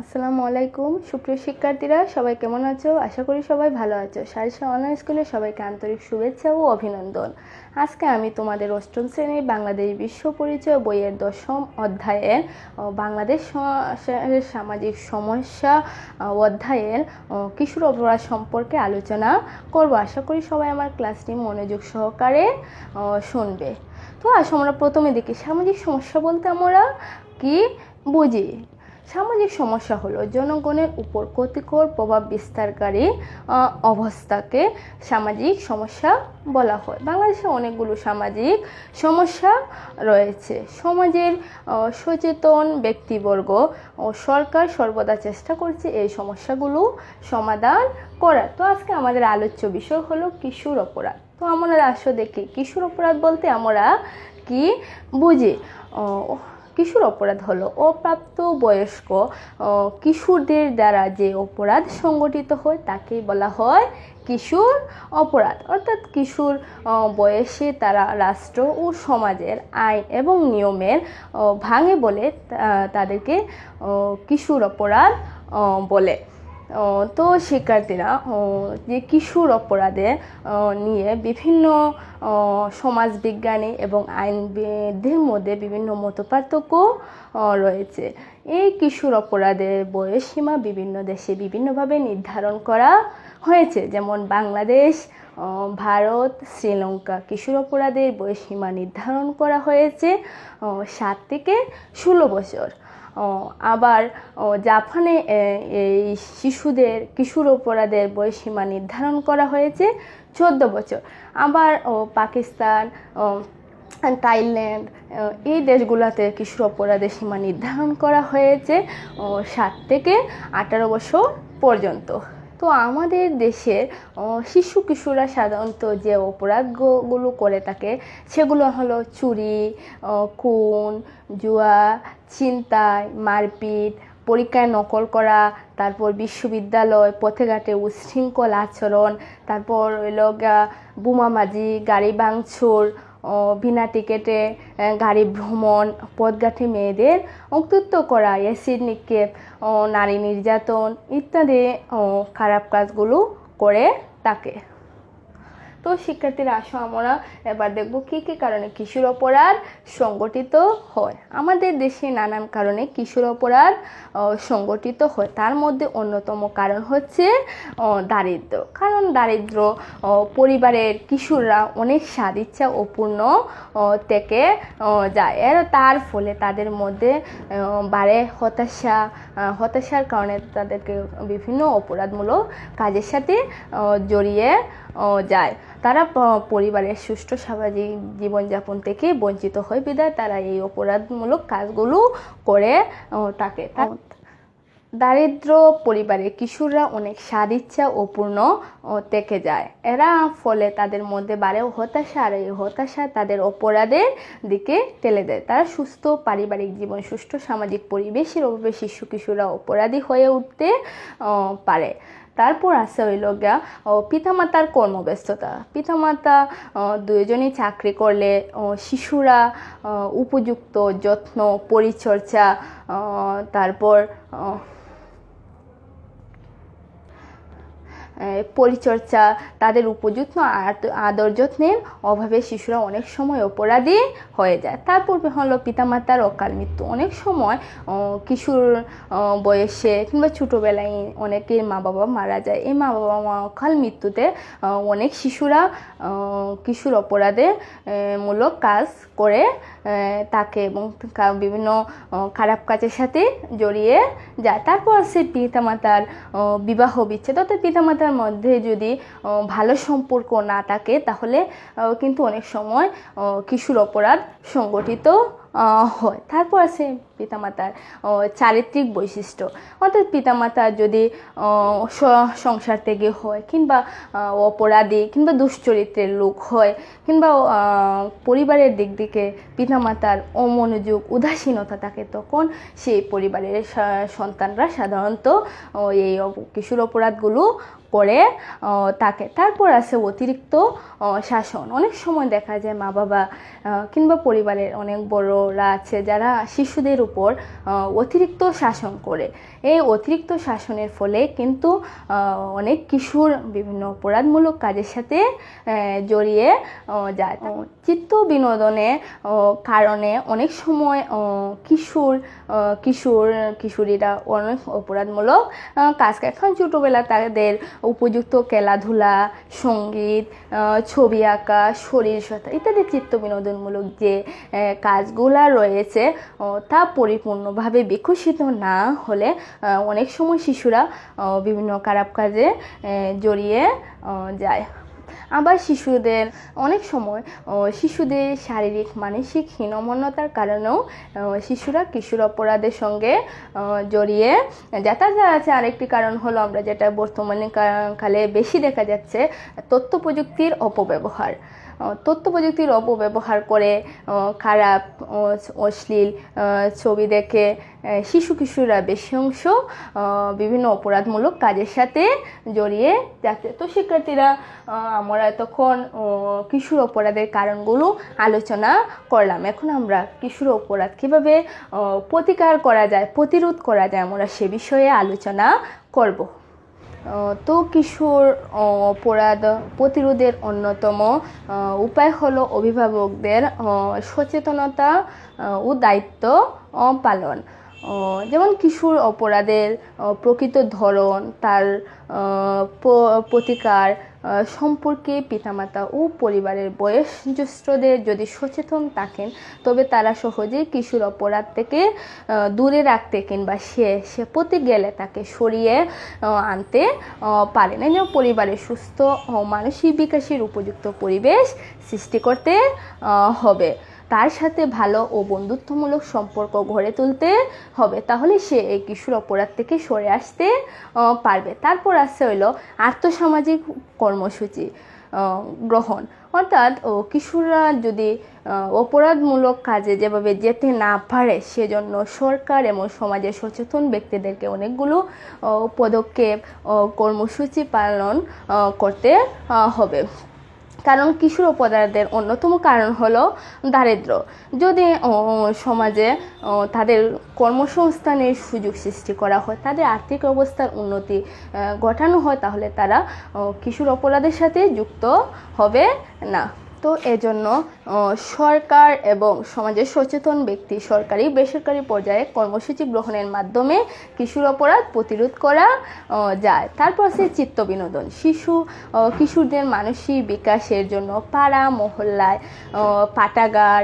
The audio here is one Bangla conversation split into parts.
আসসালামু আলাইকুম সুপ্রিয় শিক্ষার্থীরা, সবাই কেমন আছো? আশা করি সবাই ভালো আছো। সারিসা অনলাইন স্কুলে সবাইকে আন্তরিক শুভেচ্ছা ও অভিনন্দন। আজকে আমি তোমাদের অষ্টম শ্রেণীর বাংলাদেশ বিশ্ব পরিচয় বইয়ের 10ম অধ্যায়ের বাংলাদেশ সামাজিক সমস্যা অধ্যায়ের কিশোর অপরাধ সম্পর্কে আলোচনা করব। আশা করি সবাই আমার ক্লাসটি মনোযোগ সহকারে শুনবে। তো আজ আমরা প্রথমে দেখি সামাজিক সমস্যা বলতে আমরা কি বুঝি। সামাজিক সমস্যা হলো জনগণের উপর ক্ষতিকর প্রভাব বিস্তারকারী অবস্থাকে সামাজিক সমস্যা বলা হয়। বাংলাদেশে অনেকগুলো সামাজিক সমস্যা রয়েছে। সমাজের সচেতন ব্যক্তিবর্গ ও সরকার সর্বদা চেষ্টা করছে এই সমস্যাগুলো সমাধান করার। তো আজকে আমাদের আলোচ্য বিষয় হলো কিশোর অপরাধ। তো আমরা আসলে দেখি কিশোর অপরাধ বলতে আমরা কি বুঝি। কিশোর অপরাধ হলো অপ্রাপ্ত বয়স্ক কিশোরদের দ্বারা যে অপরাধ সংগঠিত হয় তাকেই বলা হয় কিশোর অপরাধ। অর্থাৎ কিশোর বয়সে তারা রাষ্ট্র ও সমাজের আইন এবং নিয়মের ভাঙে বলে তাদেরকে কিশোর অপরাধ বলে। তো শিক্ষার্থীরা যে কিশোর অপরাধে নিয়ে বিভিন্ন সমাজবিজ্ঞানী এবং আইনবিদদের মধ্যে বিভিন্ন মতপার্থক্য রয়েছে। এই কিশোর অপরাধের বয়সসীমা বিভিন্ন দেশে বিভিন্নভাবে নির্ধারণ করা হয়েছে। যেমন বাংলাদেশ, ভারত, শ্রীলঙ্কা কিশোর অপরাধের বয়সসীমা নির্ধারণ করা হয়েছে 7 থেকে 16 বছর। আবার জাপানে এই শিশুদের কিশোর অপরাধের বয়সসীমা নির্ধারণ করা হয়েছে 14 বছর। আবার পাকিস্তান, থাইল্যান্ড এই দেশগুলোতে কিশোর অপরাধের সীমা নির্ধারণ করা হয়েছে 7 থেকে 18 বছর পর্যন্ত। তো আমাদের দেশের শিশু কিশোররা সাধারণত যে অপরাধগুলো করে থাকে সেগুলো হলো চুরি, খুন, জুয়া, ছিনতাই, মারপিট, পরীক্ষায় নকল করা, তারপর বিশ্ববিদ্যালয় পথে ঘাটে উচ্ছৃঙ্খল আচরণ, তারপর বোমাবাজি, গাড়ি ভাঙচুর, বিনা টিকেটে গাড়ি ভ্রমণ, পথঘাটে মেয়েদের অত্যুক্ত করা, অ্যাসিড নিক্ষেপ, নারী নির্যাতন ইত্যাদি খারাপ কাজগুলো করে থাকে। তো শিক্ষার্থীরা আসো আমরা এবার দেখব কী কী কারণে কিশোর অপরাধ সংগঠিত হয়। আমাদের দেশে নানান কারণে কিশোর অপরাধ সংগঠিত হয়। তার মধ্যে অন্যতম কারণ হচ্ছে দারিদ্র। কারণ দারিদ্র পরিবারের কিশোররা অনেক স্বাদিচ্ছা অপূর্ণ থেকে যায়। তার ফলে তাদের মধ্যে বাড়ে হতাশার কারণে তাদেরকে বিভিন্ন অপরাধমূলক কাজের সাথে জড়িয়ে যায়। তারা পরিবারের সুষ্ঠু স্বাভাবিক জীবনযাপন থেকে বঞ্চিত হয় বিধায় তারা এই অপরাধমূলক কাজগুলো করে থাকে। দারিদ্র পরিবারের কিশোররা অনেক স্বাদিচ্ছা অপূর্ণ থেকে যায়। এরা ফলে তাদের মধ্যে বাড়ে হতাশা, আর এই হতাশা তাদের অপরাধের দিকে ঠেলে দেয়। তারা সুস্থ পারিবারিক জীবন, সুষ্ঠু সামাজিক পরিবেশের অভাবে শিশু কিশোররা অপরাধী হয়ে উঠতে পারে। তারপর আছে পিতামাতার কর্মব্যস্ততা। পিতামাতা দুজনই চাকরি করলে শিশুরা উপযুক্ত যত্ন, পরিচর্যা, তারপর পরিচর্যা, তাদের উপযুক্ত আদর যত্নের অভাবে শিশুরা অনেক সময় অপরাধী হয়ে যায়। তারপর হলো পিতামাতার অকাল মৃত্যু। অনেক সময় কিশোর বয়সে কিংবা ছোটোবেলায় অনেকের মা বাবা মারা যায়। এই মা বাবা অকাল মৃত্যুতে অনেক শিশুরা কিশোর অপরাধে মূলক কাজ করে থাকে এবং বিভিন্ন খারাপ কাজের সাথে জড়িয়ে যায়। তারপর আছে পিতামাতার বিবাহ বিচ্ছেদ। অর্থাৎ পিতামাতার মধ্যে যদি ভালো সম্পর্ক না থাকে তাহলে কিন্তু অনেক সময় কিশোর অপরাধ সংগঠিত হয়। তারপর আছে পিতামাতার চারিত্রিক বৈশিষ্ট্য। অর্থাৎ পিতামাতা যদি সংসার থেকে হয় কিংবা অপরাধী কিংবা দুশ্চরিত্রের লোক হয় কিংবা পরিবারের দিক থেকে পিতামাতার অমনোযোগ, উদাসীনতা থাকে, তখন সেই পরিবারের সন্তানরা সাধারণত এই কিশোর অপরাধগুলো করে থাকে। তারপর আছে অতিরিক্ত শাসন। অনেক সময় দেখা যায় মা বাবা কিংবা পরিবারের অনেক বড়রা আছে যারা শিশুদের উপর অতিরিক্ত শাসন করে। এই অতিরিক্ত শাসনের ফলে কিন্তু অনেক কিশোর বিভিন্ন অপরাধমূলক কাজের সাথে জড়িয়ে যায়। চিত্ত বিনোদনের কারণে অনেক সময় কিশোরীরা অনেক অপরাধমূলক কাজ করে। এখন ছোটোবেলা তাদের উপযুক্ত খেলাধুলা, সঙ্গীত, ছবি আঁকা, শরীর চর্চা ইত্যাদি চিত্ত বিনোদনমূলক যে কাজগুলা রয়েছে তা পরিপূর্ণভাবে বিকশিত না হলে অনেক সময় শিশুরা বিভিন্ন খারাপ কাজে জড়িয়ে যায়। আবার অনেক সময় শিশুদের শারীরিক মানসিক হীনমন্যতার কারণেও শিশুরা কিশোর অপরাধের সঙ্গে জড়িয়ে যাচ্ছে। আরেকটি কারণ হলো আমরা যেটা বর্তমানে কালে বেশি দেখা যাচ্ছে, তথ্য প্রযুক্তির অপব্যবহার। তথ্য প্রযুক্তির অপব্যবহার করে খারাপ অশ্লীল ছবি দেখে কিশোররা বেশি অংশ বিভিন্ন অপরাধমূলক কাজের সাথে জড়িয়ে যাচ্ছে। তো শিক্ষার্থীরা, আমরা তখন কিশোর অপরাধের কারণগুলো আলোচনা করলাম। এখন আমরা কিশোর অপরাধ কীভাবে প্রতিরোধ করা যায় আমরা সে বিষয়ে আলোচনা করব। তো কিশোর অপরাধ প্রতিরোধের অন্যতম উপায় হলো অভিভাবকদের সচেতনতা ও দায়িত্ব পালন। যেমন কিশোর অপরাধের প্রকৃত ধরন, তার প্রতিকার সম্পর্কে পিতামাতা ও পরিবারের বয়োজ্যেষ্ঠদের যদি সচেতন থাকেন, তবে তারা সহজেই কিশোর অপরাধ থেকে দূরে রাখতে কিংবা সে প্রতি গেলে তাকে সরিয়ে আনতে পারেন। এই জন্য পরিবারের সুস্থ ও মানসিক বিকাশের উপযুক্ত পরিবেশ সৃষ্টি করতে হবে। তার সাথে ভালো ও বন্ধুত্বমূলক সম্পর্ক গড়ে তুলতে হবে, তাহলে সে এই কিশোর অপরাধ থেকে সরে আসতে পারবে। তারপর আসছে হইলো আর্থসামাজিক কর্মসূচি গ্রহণ। অর্থাৎ কিশোররা যদি অপরাধমূলক কাজে যেভাবে যেতে না পারে, সেজন্য সরকার এবং সমাজের সচেতন ব্যক্তিদেরকে অনেকগুলো পদক্ষেপ কর্মসূচি পালন করতে হবে। কারণ কিশোর অপরাধের অন্যতম কারণ হলো দারিদ্র্য। যদি সমাজে তাদের কর্মসংস্থানের সুযোগ সৃষ্টি করা হয়, তাদের আর্থিক অবস্থার উন্নতি ঘটানো হয়, তাহলে তারা কিশোর অপরাধের সাথে যুক্ত হবে না। তো এজন্য সরকার এবং সমাজের সচেতন ব্যক্তি সরকারি বেসরকারি পর্যায়ে কর্মসূচি গ্রহণের মাধ্যমে কিশোর অপরাধ প্রতিরোধ করা যায়। তারপর আছে চিত্ত বিনোদন। কিশোরদের মানসিক বিকাশের জন্য পাড়া মহল্লায় পাঠাগার,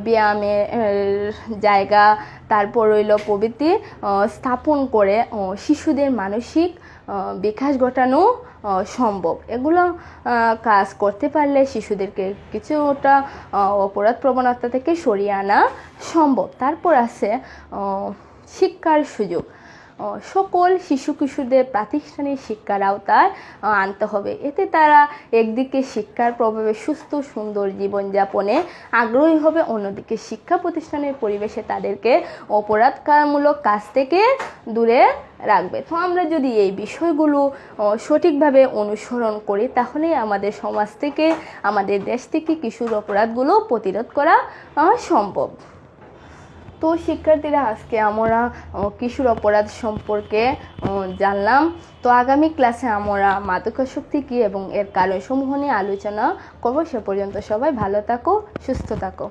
ব্যায়ামের জায়গা, তারপর রইল প্রভৃতি স্থাপন করে শিশুদের মানসিক বিকাশ ঘটানো সম্ভব। এগুলো কাজ করতে পারলে শিশুদেরকে কিছুটা অপরাধ প্রবণতা থেকে সরিয়ে আনা সম্ভব। তারপর আছে শিক্ষার সুযোগ। সকল কিশোরদের প্রাতিষ্ঠানিক শিক্ষার আওতায় আনতে হবে। এতে তারা একদিকে শিক্ষার প্রভাবে সুস্থ সুন্দর জীবনযাপনে আগ্রহী হবে, অন্যদিকে শিক্ষা প্রতিষ্ঠানের পরিবেশে তাদেরকে অপরাধমূলক কাজ থেকে দূরে রাখবে। তো আমরা যদি এই বিষয়গুলো সঠিকভাবে অনুসরণ করি, তাহলে আমাদের সমাজ থেকে, আমাদের দেশ থেকে কিশোর অপরাধগুলো প্রতিরোধ করা সম্ভব। তো শিক্ষার্থীরা, আজকে আমরা কিশোর অপরাধ সম্পর্কে জানলাম। তো আগামী ক্লাসে আমরা মাদকাসক্তি কী এবং এর কারণসমূহ নিয়ে আলোচনা করব। সে পর্যন্ত সবাই ভালো থাকো, সুস্থ থাকো।